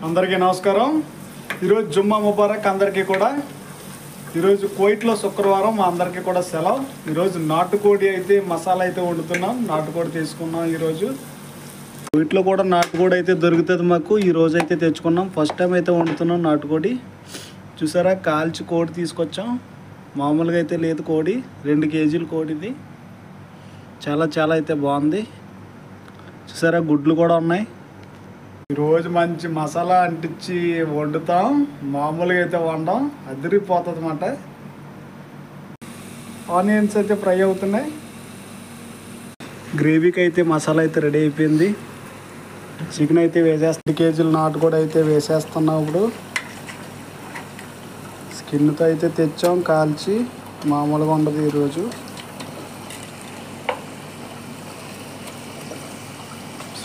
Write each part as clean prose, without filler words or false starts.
అందరికీ నమస్కారం. ఈరోజు జుమ్మా ముబారక్ అందరికీ కూడా. ఈరోజు కువైట్లో శుక్రవారం మా అందరికీ కూడా సెలవు. ఈరోజు నాటుకోడి అయితే మసాలా అయితే వండుతున్నాం. నాటుకోడి తీసుకున్నాం ఈరోజు. కువైట్లో కూడా నాటుకోడి అయితే దొరుకుతుంది మాకు. ఈరోజు అయితే తెచ్చుకున్నాం. ఫస్ట్ టైం అయితే వండుతున్నాం నాటుకోడి. చూసారా, కాల్చి కోడి తీసుకొచ్చాం. మామూలుగా అయితే లేదు కోడి, 2 కేజీలు కోడిది. చాలా చాలా అయితే బాగుంది. చూసారా, గుడ్లు కూడా ఉన్నాయి. ఈరోజు మంచి మసాలా అంటించి వండుతాం. మామూలుగా అయితే వండం, అదిరిపోతుంది అన్నమాట. ఆనియన్స్ అయితే ఫ్రై అవుతున్నాయి. గ్రేవీకి అయితే మసాలా అయితే రెడీ అయిపోయింది. చికెన్ అయితే 2 కేజీలు నాటుకోడి అయితే వేసేస్తున్నాం. ఇప్పుడు స్కిన్తో అయితే తెచ్చాం, కాల్చి. మామూలుగా ఉండదు ఈరోజు.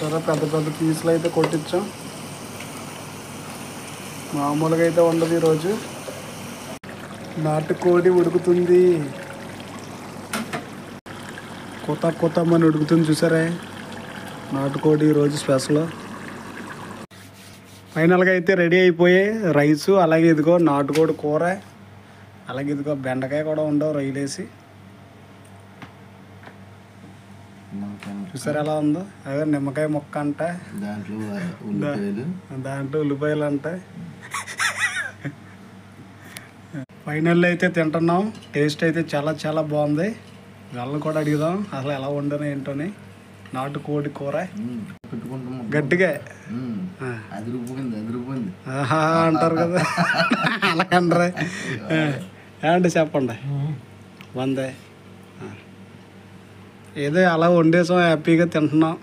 సరే, పెద్ద పెద్ద పీసులు అయితే కొట్టించాం. మామూలుగా అయితే ఉండదు ఈరోజు. నాటుకోడి ఉడుకుతుంది. కొత్తమని ఉడుకుతుంది. చూసారే, నాటుకోడి ఈరోజు స్పెషల్. ఫైనల్గా అయితే రెడీ అయిపోయే రైసు, అలాగే ఇదిగో నాటుకోడి కూర, అలాగే ఇదిగో బెండకాయ కూడా ఉండవు రొయ్యలేసి. చూసారు ఎలా ఉందో. అదే నిమ్మకాయ ముక్క అంట, దాంట్లో ఉల్లిపాయలు అంట. ఫైనల్ అయితే తింటున్నాం. టేస్ట్ అయితే చాలా చాలా బాగుంది. వాళ్ళని కూడా అడుగుదాం అసలు ఎలా వండను ఏంటోని. నాటుకోడి కూర గట్టిగా అంటారు కదా, అలాగంటారా? ఏమంటే చెప్పండి. వందే ఏదో అలా వండేసాం, హ్యాపీగా తింటున్నాం.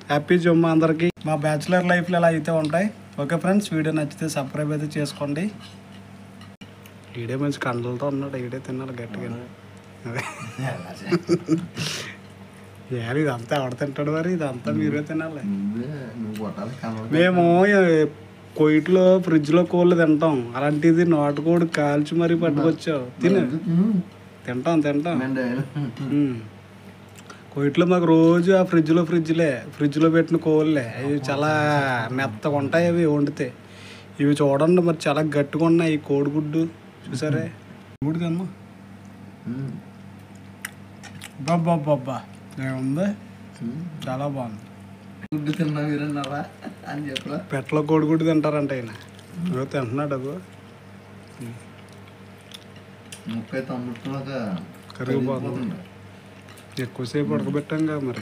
హ్యాపీ జుమ్మా అందరికీ. మా బ్యాచులర్ లైఫ్లో ఎలా అయితే ఉంటాయి. ఓకే ఫ్రెండ్స్, వీడియో నచ్చితే సబ్స్క్రైబ్ అయితే చేసుకోండి. ఈడే మంచి కండలతో ఉన్నాడు, ఈడే తిన్నాడు గట్టిగా. ఇదంతా ఎవడ తింటాడు మరి? ఇదంతా మీరే తినాలి. మేము కొయిట్లో ఫ్రిడ్జ్లో కోళ్ళు తింటాం. అలాంటిది నాటుకోడి కాల్చి మరీ పట్టుకొచ్చావు. తింటాం. కొయిట్లో మాకు రోజు ఆ ఫ్రిడ్జ్లో పెట్టిన కోళ్ళే. అవి చాలా మెత్తగా ఉంటాయి అవి వండితే. ఇవి చూడండి మరి, చాలా గట్టిగా ఉన్నాయి. ఈ కోడిగుడ్డు చూసారే, గుడ్డు తిన్నా. బాబ్బా ఏముంది, చాలా బాగుంది. గుడ్డు తిన్నా మీరన్నారా అని చెప్పరా? పెట్టలో కోడిగుడ్డు తింటారంట ఆయన. తింటున్నాడు. అది ముక్కై తమ్ముట్టులాగా కరిగిపోతుంది. ఎక్కువసేపు ఉడకబెట్టాం కదా మరి.